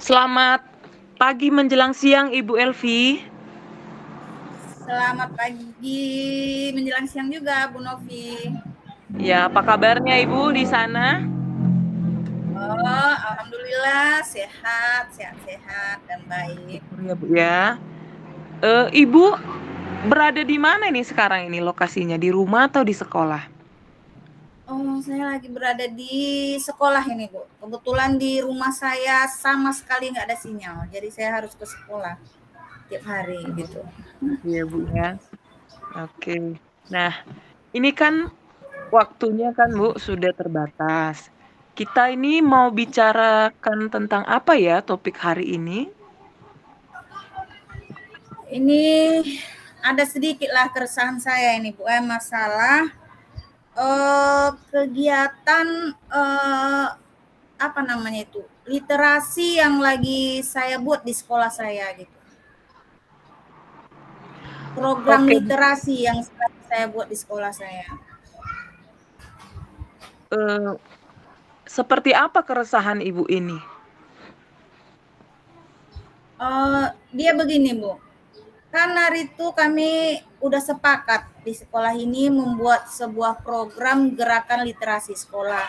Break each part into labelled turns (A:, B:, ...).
A: Selamat pagi menjelang siang, Ibu Elvi.
B: Selamat pagi menjelang siang juga, Bu Novi.
A: Ya, apa kabarnya Ibu di sana?
B: Oh, alhamdulillah sehat dan baik.
A: Syukur ya, Bu ya. Ibu berada di mana nih sekarang ini lokasinya? Di rumah atau di sekolah?
B: Oh, saya lagi berada di sekolah ini, Bu. Kebetulan di rumah saya sama sekali nggak ada sinyal, jadi saya harus ke sekolah tiap hari gitu.
A: Iya, Bu ya. Oke. Nah, ini kan waktunya kan, Bu, sudah terbatas. Kita ini mau bicarakan tentang apa ya topik hari ini?
B: Ini ada sedikit lah keresahan saya ini, Bu, masalah kegiatan apa namanya itu literasi yang lagi saya buat di sekolah saya gitu, program
A: Oke, Bu.
B: literasi yang saya buat di sekolah saya.
A: Eh, Seperti apa keresahan Ibu ini?
B: Dia begini, Bu, kan hari itu kami udah sepakat di sekolah ini membuat sebuah program gerakan literasi sekolah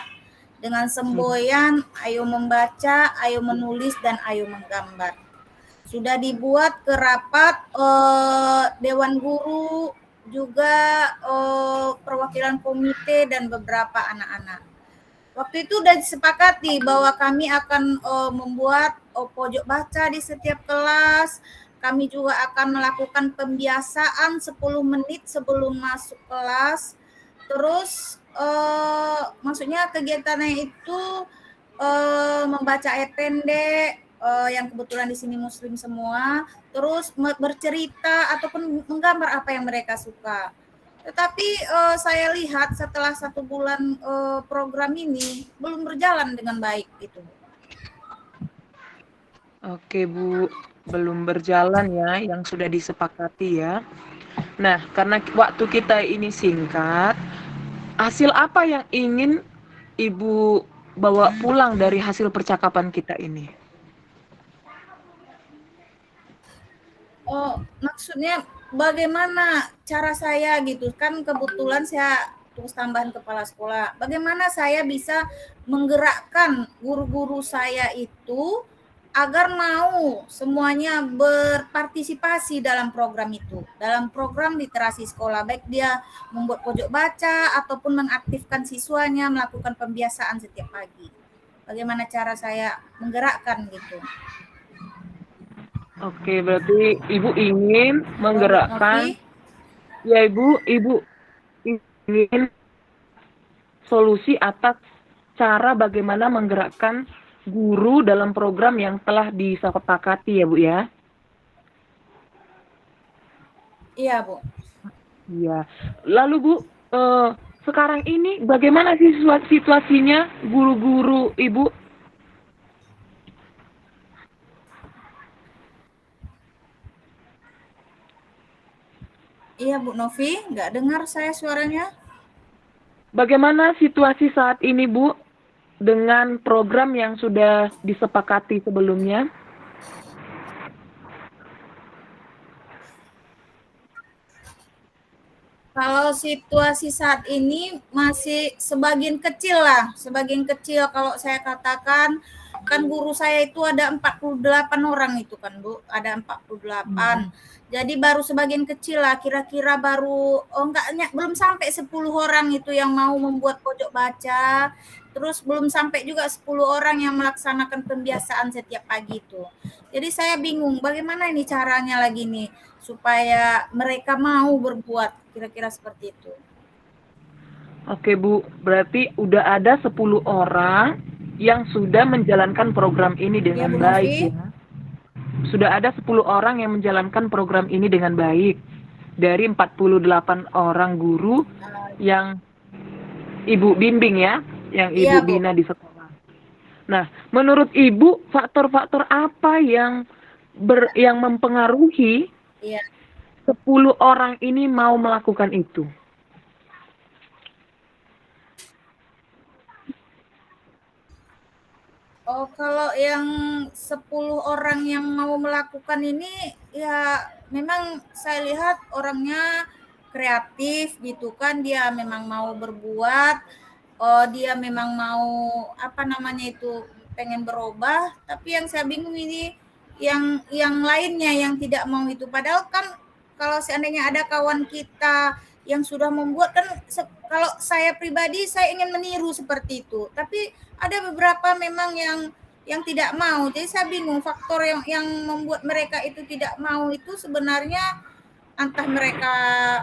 B: dengan semboyan ayo membaca, ayo menulis, dan ayo menggambar. Sudah dibuat ke rapat Dewan Guru, juga perwakilan komite dan beberapa anak-anak. Waktu itu sudah disepakati bahwa kami akan membuat pojok baca di setiap kelas. Kami juga akan melakukan pembiasaan 10 menit sebelum masuk kelas. Terus maksudnya kegiatannya itu membaca ayat pendek, yang kebetulan di sini muslim semua, terus bercerita ataupun menggambar apa yang mereka suka. Tetapi saya lihat setelah 1 bulan program ini belum berjalan dengan baik gitu.
A: Oke, Bu, belum berjalan ya yang sudah disepakati ya. Nah, karena waktu kita ini singkat, hasil apa yang ingin Ibu bawa pulang dari hasil percakapan kita ini?
B: Oh, maksudnya bagaimana cara saya gitu kan, kebetulan saya tugas tambahan kepala sekolah. Bagaimana saya bisa menggerakkan guru-guru saya itu agar mau semuanya berpartisipasi dalam program itu, dalam program literasi sekolah, baik dia membuat pojok baca ataupun mengaktifkan siswanya melakukan pembiasaan setiap pagi. Bagaimana cara saya menggerakkan gitu.
A: Oke, berarti Ibu ingin
B: Kalau Bu
A: menggerakkan,
B: Novi,
A: ya Ibu ingin solusi atas cara bagaimana menggerakkan guru dalam program yang telah disepakati ya Bu ya.
B: iya Bu.
A: Iya. Lalu Bu, sekarang ini bagaimana sih situasinya guru-guru Ibu?
B: Iya Bu Novi, nggak dengar saya suaranya.
A: Bagaimana situasi saat ini Bu dengan program yang sudah disepakati sebelumnya?
B: Kalau situasi saat ini masih sebagian kecil lah, sebagian kecil kalau saya katakan, kan guru saya itu ada 48 orang itu kan Bu, ada 48. Jadi baru sebagian kecil lah, kira-kira baru belum sampai 10 orang itu yang mau membuat pojok baca, terus belum sampai juga 10 orang yang melaksanakan pembiasaan setiap pagi itu. Jadi saya bingung bagaimana ini caranya lagi nih supaya mereka mau berbuat, kira-kira seperti itu.
A: Oke Bu, berarti udah ada 10 orang yang sudah menjalankan program ini
B: Ya
A: dengan
B: Bu
A: baik
B: Novi?
A: ya. Sudah ada 10 orang yang menjalankan program ini dengan baik. Dari 48 orang guru yang Ibu bimbing ya, yang
B: Iya
A: Ibu
B: Bu.
A: bina di sekolah. Nah, menurut Ibu faktor-faktor apa yang mempengaruhi
B: Iya.
A: 10 orang ini mau melakukan itu?
B: Oh, kalau yang 10 orang yang mau melakukan ini, ya memang saya lihat orangnya kreatif gitu kan, dia memang mau berbuat, dia memang mau, apa namanya itu, pengen berubah, tapi yang saya bingung ini yang lainnya yang tidak mau itu. Padahal kan kalau seandainya ada kawan kita yang sudah membuat kan, kalau saya pribadi saya ingin meniru seperti itu, tapi ada beberapa memang yang tidak mau. Jadi saya bingung faktor yang membuat mereka itu tidak mau itu sebenarnya entah mereka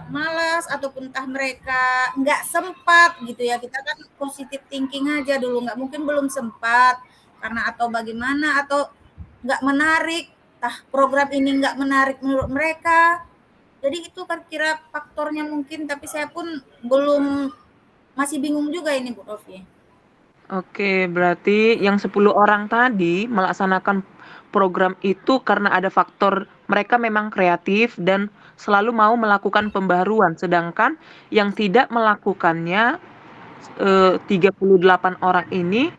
B: malas ataupun entah mereka nggak sempat gitu ya. Kita kan positif thinking aja dulu, nggak mungkin belum sempat karena atau bagaimana atau nggak menarik, entah program ini nggak menarik menurut mereka. Jadi itu kan kira faktornya mungkin, tapi saya pun belum, masih bingung juga ini Bu Rofi.
A: Oke, berarti yang 10 orang tadi melaksanakan program itu karena ada faktor mereka memang kreatif dan selalu mau melakukan pembaruan, sedangkan yang tidak melakukannya 38 orang ini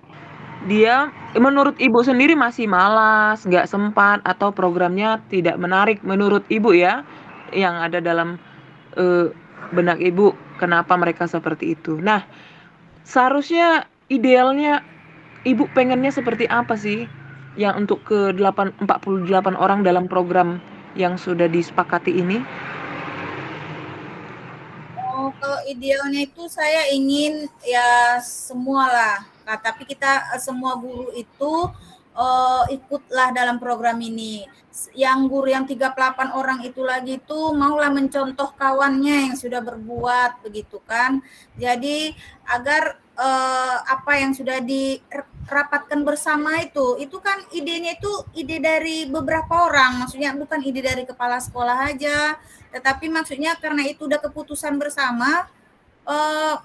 A: dia menurut Ibu sendiri masih malas, nggak sempat, atau programnya tidak menarik menurut Ibu ya, yang ada dalam benak Ibu, kenapa mereka seperti itu. Nah, seharusnya idealnya Ibu pengennya seperti apa sih yang untuk ke 48 orang dalam program yang sudah disepakati ini?
B: Oh, kalau idealnya itu saya ingin ya semualah. Nah, tapi kita semua guru itu ikutlah dalam program ini. Yang guru yang 38 orang itu lagi itu maulah mencontoh kawannya yang sudah berbuat begitu kan. Jadi agar apa yang sudah dirapatkan bersama itu kan idenya itu ide dari beberapa orang, maksudnya bukan ide dari kepala sekolah aja, tetapi maksudnya karena itu udah keputusan bersama,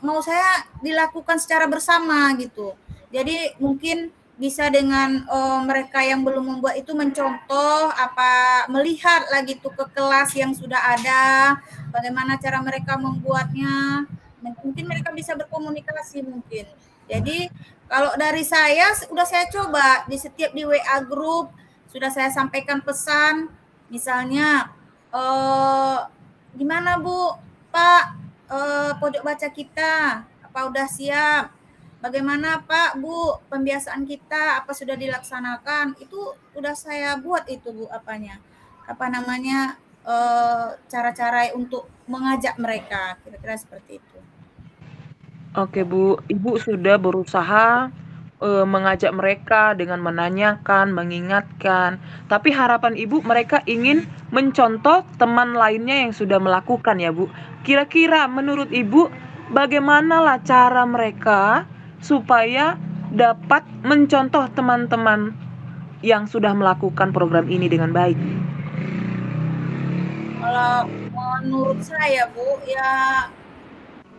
B: mau saya dilakukan secara bersama gitu. Jadi mungkin bisa dengan mereka yang belum membuat itu mencontoh apa, melihat lagi tuh ke kelas yang sudah ada, bagaimana cara mereka membuatnya. Mungkin mereka bisa berkomunikasi mungkin. Jadi kalau dari saya sudah saya coba di setiap di WA grup sudah saya sampaikan pesan, misalnya gimana Bu, Pak, pojok baca kita apa udah siap? Bagaimana Pak, Bu, pembiasaan kita apa sudah dilaksanakan? Itu udah saya buat itu Bu, apanya? Apa namanya? Cara-cara untuk mengajak mereka, kira-kira seperti itu.
A: Oke Bu, Ibu sudah berusaha, mengajak mereka dengan menanyakan, mengingatkan, tapi harapan Ibu mereka ingin mencontoh teman lainnya yang sudah melakukan ya Bu. Kira-kira menurut Ibu, bagaimanalah cara mereka supaya dapat mencontoh teman-teman yang sudah melakukan program ini dengan baik?
B: Kalau menurut saya Bu, ya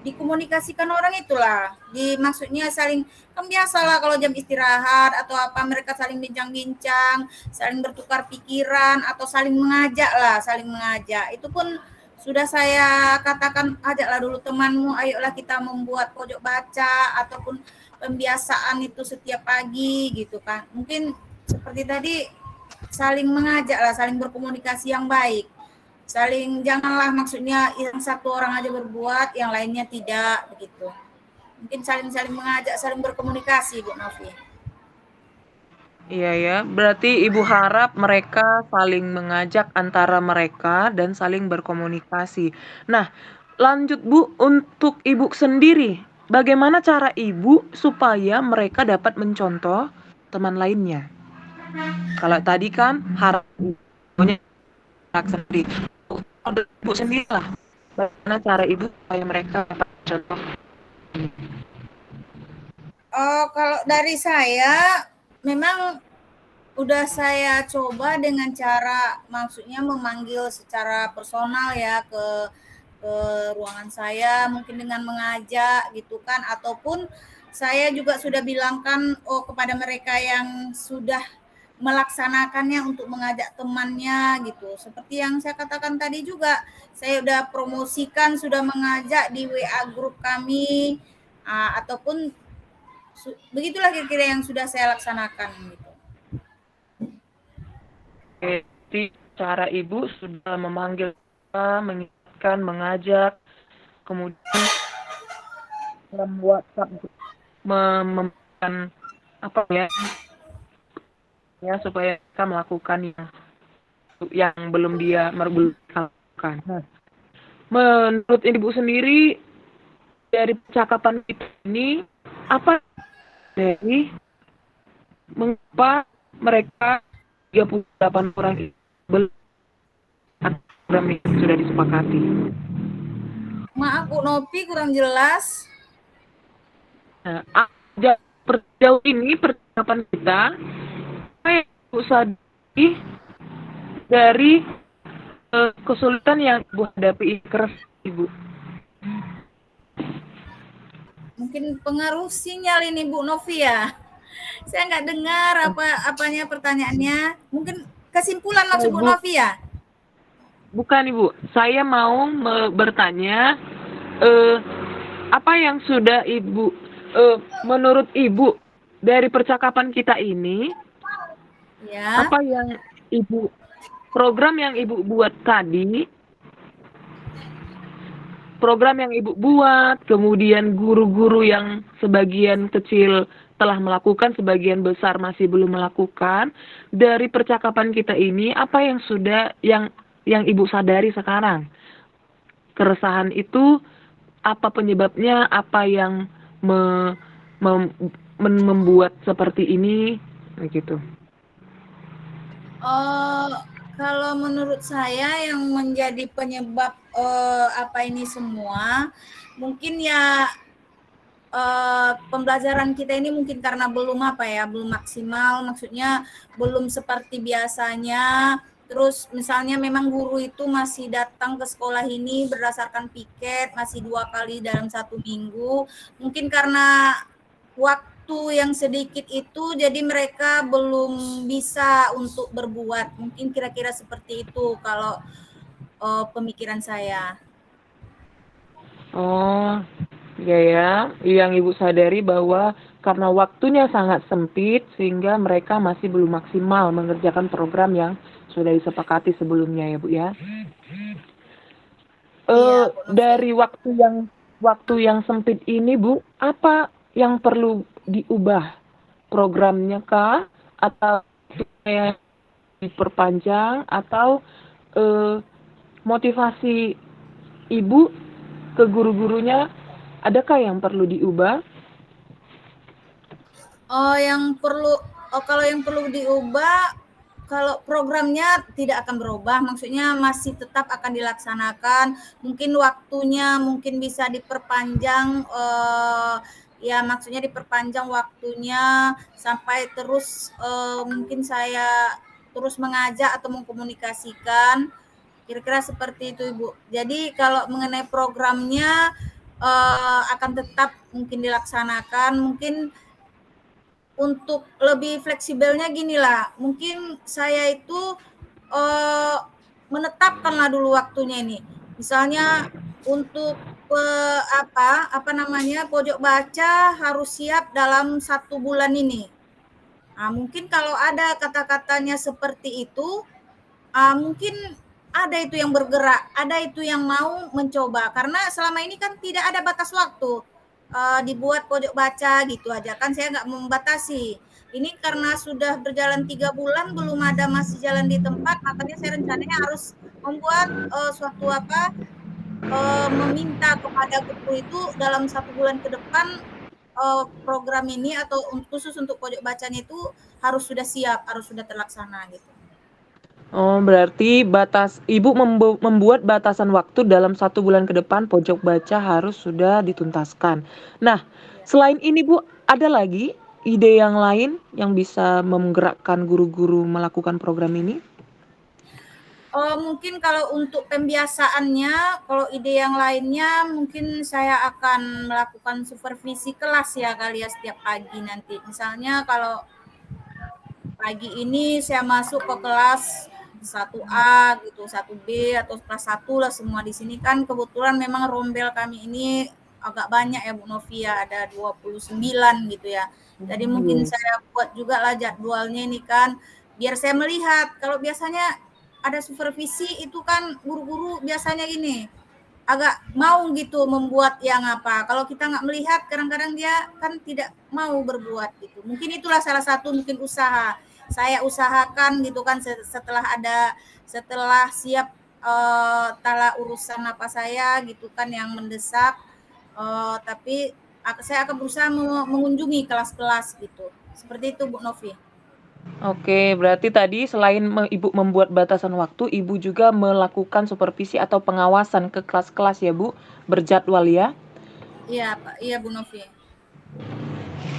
B: dikomunikasikan orang itulah, maksudnya saling, kan biasalah kalau jam istirahat atau apa mereka saling bincang-bincang, saling bertukar pikiran atau saling mengajak lah, saling mengajak. Itu pun sudah saya katakan, ajaklah dulu temanmu, ayolah kita membuat pojok baca ataupun pembiasaan itu setiap pagi gitu kan. Mungkin seperti tadi saling mengajak lah, saling berkomunikasi yang baik. Saling, janganlah maksudnya yang satu orang aja berbuat, yang lainnya tidak begitu. Mungkin saling-saling mengajak, saling berkomunikasi, Bu Novi.
A: Iya ya, berarti Ibu harap mereka saling mengajak antara mereka dan saling berkomunikasi. Nah, lanjut Bu, untuk Ibu sendiri, bagaimana cara Ibu supaya mereka dapat mencontoh teman lainnya? Kalau tadi kan harap Ibunya sendiri. Untuk Ibu sendiri lah, bagaimana cara Ibu supaya mereka dapat mencontoh?
B: Oh, kalau dari saya memang udah saya coba dengan cara maksudnya memanggil secara personal ya ke ruangan saya, mungkin dengan mengajak gitu kan, ataupun saya juga sudah bilangkan kepada mereka yang sudah melaksanakannya untuk mengajak temannya gitu. Seperti yang saya katakan tadi juga, saya udah promosikan, sudah mengajak di WA grup kami, ataupun Begitulah kira-kira yang sudah saya laksanakan gitu.
A: Jadi cara ibu sudah memanggil, mengingatkan, mengajak, kemudian dalam WhatsApp memberikan apa ya supaya kita melakukan yang belum lakukan. Nah, menurut ibu sendiri dari percakapan kita ini apa dari mengapa mereka 38 orang itu belum program yang sudah disepakati?
B: Maaf Bu Novi kurang jelas.
A: Nah, sejauh ini percakapan kita apa yang Ibu sadari dari kesulitan yang Ibu hadapi keras Ibu?
B: Mungkin pengaruh sinyal ini Bu Novi ya. Saya nggak dengar apanya pertanyaannya. Mungkin kesimpulan maksud Bu Novi ya?
A: Bukan Ibu, saya mau bertanya apa yang sudah Ibu menurut Ibu dari percakapan kita ini,
B: ya,
A: apa yang Ibu program yang Ibu buat tadi, program yang Ibu buat, kemudian guru-guru yang sebagian kecil telah melakukan, sebagian besar masih belum melakukan, dari percakapan kita ini apa yang sudah yang Ibu sadari sekarang? Keresahan itu apa penyebabnya? Apa yang membuat seperti ini? Begitu.
B: Kalau menurut saya yang menjadi penyebab apa ini semua, mungkin ya pembelajaran kita ini mungkin karena belum maksimal, maksudnya belum seperti biasanya. Terus misalnya memang guru itu masih datang ke sekolah ini berdasarkan piket, masih 2 kali dalam 1 minggu. Mungkin karena waktu yang sedikit itu jadi mereka belum bisa untuk berbuat. Mungkin kira-kira seperti itu kalau pemikiran saya.
A: Oh, ya. Yang Ibu sadari bahwa karena waktunya sangat sempit sehingga mereka masih belum maksimal mengerjakan program yang sudah disepakati sebelumnya ya Bu ya. Dari waktu yang sempit ini Bu, apa yang perlu diubah? Programnya kah? Atau supaya diperpanjang? Atau motivasi Ibu ke guru-gurunya, adakah yang perlu diubah?
B: Kalau yang perlu diubah, kalau programnya tidak akan berubah, maksudnya masih tetap akan dilaksanakan. Mungkin waktunya mungkin bisa diperpanjang, ya maksudnya diperpanjang waktunya sampai terus mungkin saya terus mengajak atau mengkomunikasikan. Kira-kira seperti itu Ibu. Jadi kalau mengenai programnya akan tetap mungkin dilaksanakan. Mungkin untuk lebih fleksibelnya ginilah, mungkin saya itu menetapkanlah dulu waktunya ini. Misalnya untuk pojok baca harus siap dalam 1 bulan ini. Nah, mungkin kalau ada kata-katanya seperti itu, mungkin ada itu yang bergerak, ada itu yang mau mencoba. Karena selama ini kan tidak ada batas waktu. Dibuat pojok baca gitu aja kan, saya nggak membatasi. Ini karena sudah berjalan 3 bulan belum ada masih jalan di tempat, makanya saya rencananya harus membuat meminta kepada guru itu dalam 1 bulan ke depan program ini atau khusus untuk pojok bacanya itu harus sudah siap, harus sudah terlaksana gitu.
A: Oh, berarti Ibu membuat batasan waktu dalam 1 bulan ke depan pojok baca harus sudah dituntaskan. Nah, selain ini Bu, ada lagi ide yang lain yang bisa menggerakkan guru-guru melakukan program ini?
B: Mungkin kalau untuk pembiasaannya, kalau ide yang lainnya mungkin saya akan melakukan supervisi kelas ya kali ya setiap pagi nanti. Misalnya kalau pagi ini saya masuk ke kelas 1A gitu, 1B atau kelas 1 lah semua di sini kan kebetulan memang rombel kami ini agak banyak ya Bu Novia, ada 29 gitu ya. Jadi mungkin
A: Yes.
B: saya buat juga lah jadwalnya ini kan, biar saya melihat. Kalau biasanya ada supervisi itu kan guru-guru biasanya gini, agak mau gitu membuat yang apa. Kalau kita nggak melihat, kadang-kadang dia kan tidak mau berbuat gitu. Mungkin itulah salah satu mungkin usaha. Saya usahakan gitu kan setelah siap tala urusan apa saya gitu kan yang mendesak. Tapi saya akan berusaha mengunjungi kelas-kelas gitu. Seperti itu Bu Novi.
A: Oke, berarti tadi selain Ibu membuat batasan waktu, Ibu juga melakukan supervisi atau pengawasan ke kelas-kelas ya, Bu, berjadwal ya?
B: Iya Pak, iya Bu Novi.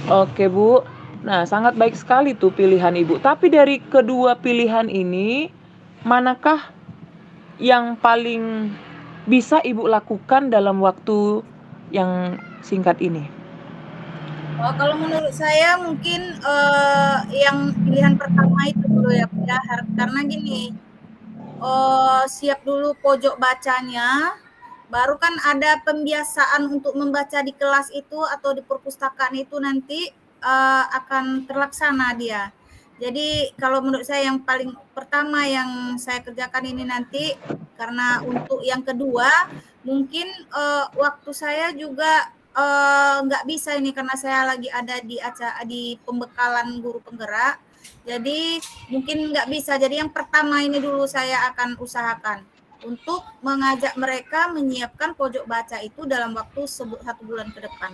A: Oke, Bu. Nah, sangat baik sekali tuh pilihan Ibu. Tapi dari kedua pilihan ini, manakah yang paling bisa Ibu lakukan dalam waktu yang singkat ini?
B: Oh, kalau menurut saya mungkin yang pilihan pertama itu dulu ya, Bu ya. Karena gini, siap dulu pojok bacanya, baru kan ada pembiasaan untuk membaca di kelas itu atau di perpustakaan itu nanti akan terlaksana dia. Jadi kalau menurut saya yang paling pertama yang saya kerjakan ini nanti, karena untuk yang kedua mungkin waktu saya juga nggak bisa ini karena saya lagi ada di pembekalan guru penggerak. Jadi mungkin nggak bisa. Jadi yang pertama ini dulu saya akan usahakan untuk mengajak mereka menyiapkan pojok baca itu dalam waktu 1 bulan ke depan.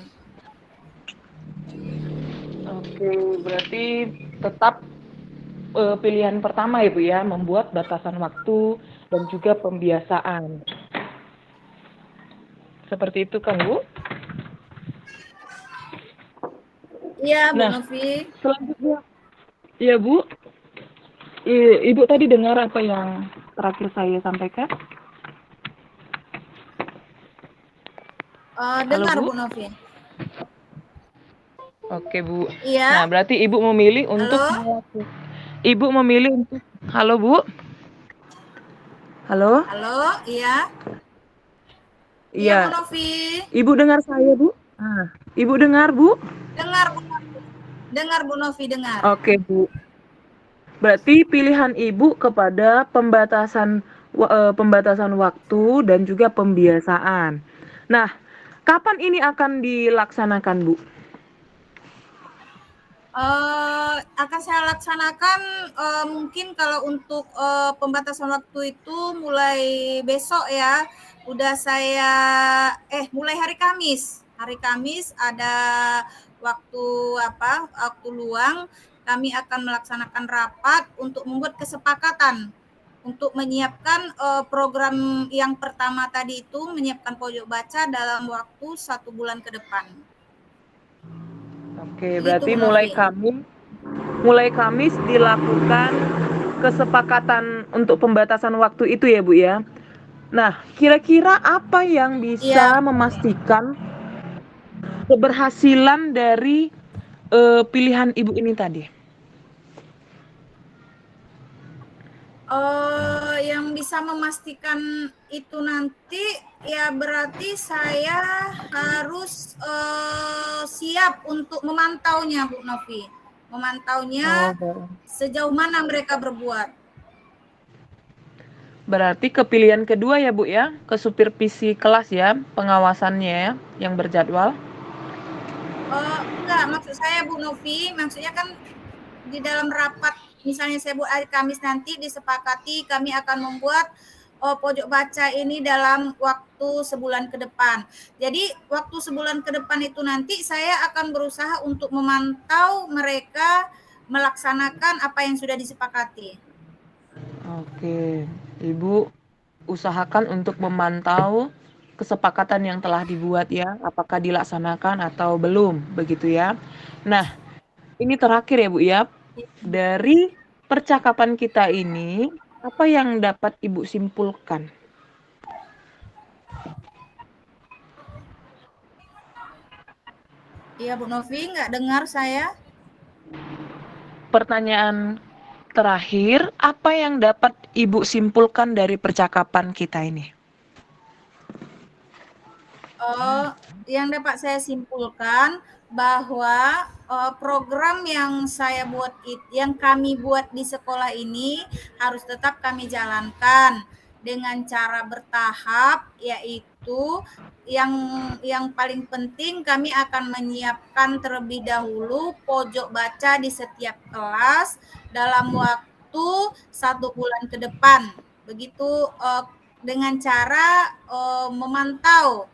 A: Oke, berarti tetap pilihan pertama ya Bu ya, membuat batasan waktu dan juga pembiasaan. Seperti itu kan Bu?
B: Iya Bu
A: Nah,
B: Novi.
A: selanjutnya, ya Bu, Ibu tadi dengar apa yang terakhir saya sampaikan? Halo
B: Dengar
A: Bu?
B: Bu Novi.
A: Oke Bu. Nah,
B: Iya.
A: berarti Ibu memilih untuk
B: Halo.
A: Ibu memilih untuk Halo Bu? Halo?
B: Halo. Iya. Iya Bu
A: Iya.
B: Novi.
A: Ibu dengar saya Bu? Ibu dengar Bu?
B: Dengar Bu Novi. Dengar Bu Novi, dengar.
A: Oke Bu. Berarti pilihan Ibu kepada pembatasan waktu dan juga pembiasaan. Nah, kapan ini akan dilaksanakan, Bu?
B: Akan saya laksanakan mungkin kalau untuk pembatasan waktu itu mulai besok ya. Udah saya mulai hari Kamis. Hari Kamis ada waktu waktu luang. Kami akan melaksanakan rapat untuk membuat kesepakatan untuk menyiapkan program yang pertama tadi itu, menyiapkan pojok baca dalam waktu 1 bulan ke depan.
A: Oke,
B: Begitu
A: berarti
B: Bu Novi.
A: mulai Kamis dilakukan kesepakatan untuk pembatasan waktu itu ya, Bu ya. Nah, kira-kira apa yang
B: Iya.
A: bisa memastikan keberhasilan dari pilihan Ibu ini tadi?
B: Yang bisa memastikan itu nanti ya berarti saya harus siap untuk memantaunya Bu Novi. Memantaunya
A: Oh,
B: sejauh mana mereka berbuat.
A: berarti kepilihan kedua ya Bu ya, ke supervisi kelas ya, pengawasannya ya, yang berjadwal.
B: Enggak, maksud saya Bu Novi, maksudnya kan di dalam rapat, misalnya saya buat hari Kamis nanti disepakati kami akan membuat pojok baca ini dalam waktu sebulan ke depan. Jadi waktu sebulan ke depan itu nanti saya akan berusaha untuk memantau mereka melaksanakan apa yang sudah disepakati.
A: Oke, Ibu usahakan untuk memantau kesepakatan yang telah dibuat ya, apakah dilaksanakan atau belum, begitu ya. Nah, ini terakhir ya Bu ya, dari percakapan kita ini, apa yang dapat Ibu simpulkan?
B: Iya Bu Novi, nggak dengar saya?
A: Pertanyaan terakhir, apa yang dapat Ibu simpulkan dari percakapan kita ini?
B: yang dapat saya simpulkan bahwa program yang yang kami buat di sekolah ini harus tetap kami jalankan dengan cara bertahap, yaitu yang paling penting kami akan menyiapkan terlebih dahulu pojok baca di setiap kelas dalam waktu 1 bulan ke depan. Begitu dengan cara memantau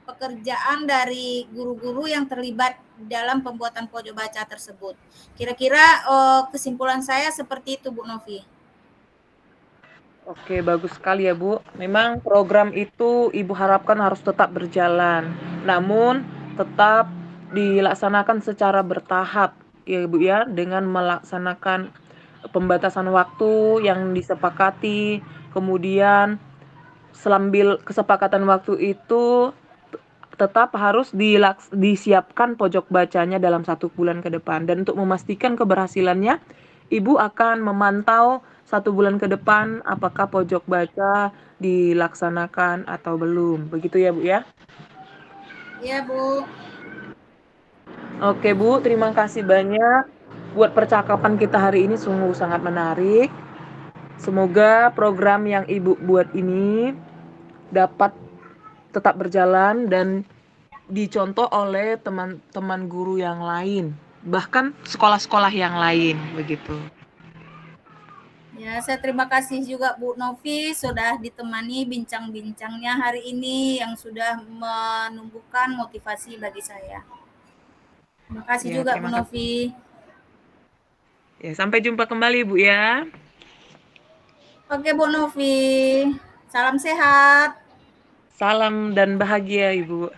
B: pekerjaan dari guru-guru yang terlibat dalam pembuatan pojok baca tersebut. Kira-kira kesimpulan saya seperti itu, Bu Novi.
A: Oke, bagus sekali ya, Bu. Memang program itu Ibu harapkan harus tetap berjalan, namun tetap dilaksanakan secara bertahap, ya Bu ya, dengan melaksanakan pembatasan waktu yang disepakati, kemudian selambil kesepakatan waktu itu tetap harus disiapkan pojok bacanya dalam 1 bulan ke depan. Dan untuk memastikan keberhasilannya, Ibu akan memantau 1 bulan ke depan apakah pojok baca dilaksanakan atau belum. Begitu ya Bu ya?
B: Iya, Bu.
A: Oke Bu, terima kasih banyak buat percakapan kita hari ini, sungguh sangat menarik. Semoga program yang Ibu buat ini dapat tetap berjalan dan dicontoh oleh teman-teman guru yang lain, bahkan sekolah-sekolah yang lain, begitu.
B: Ya, saya terima kasih juga Bu Novi sudah ditemani bincang-bincangnya hari ini yang sudah menumbuhkan motivasi bagi saya. Terima kasih
A: Ya,
B: juga Bu
A: terima kasih.
B: Novi.
A: Ya, sampai jumpa kembali Bu ya.
B: Oke Bu Novi, salam sehat.
A: Salam dan bahagia Ibu.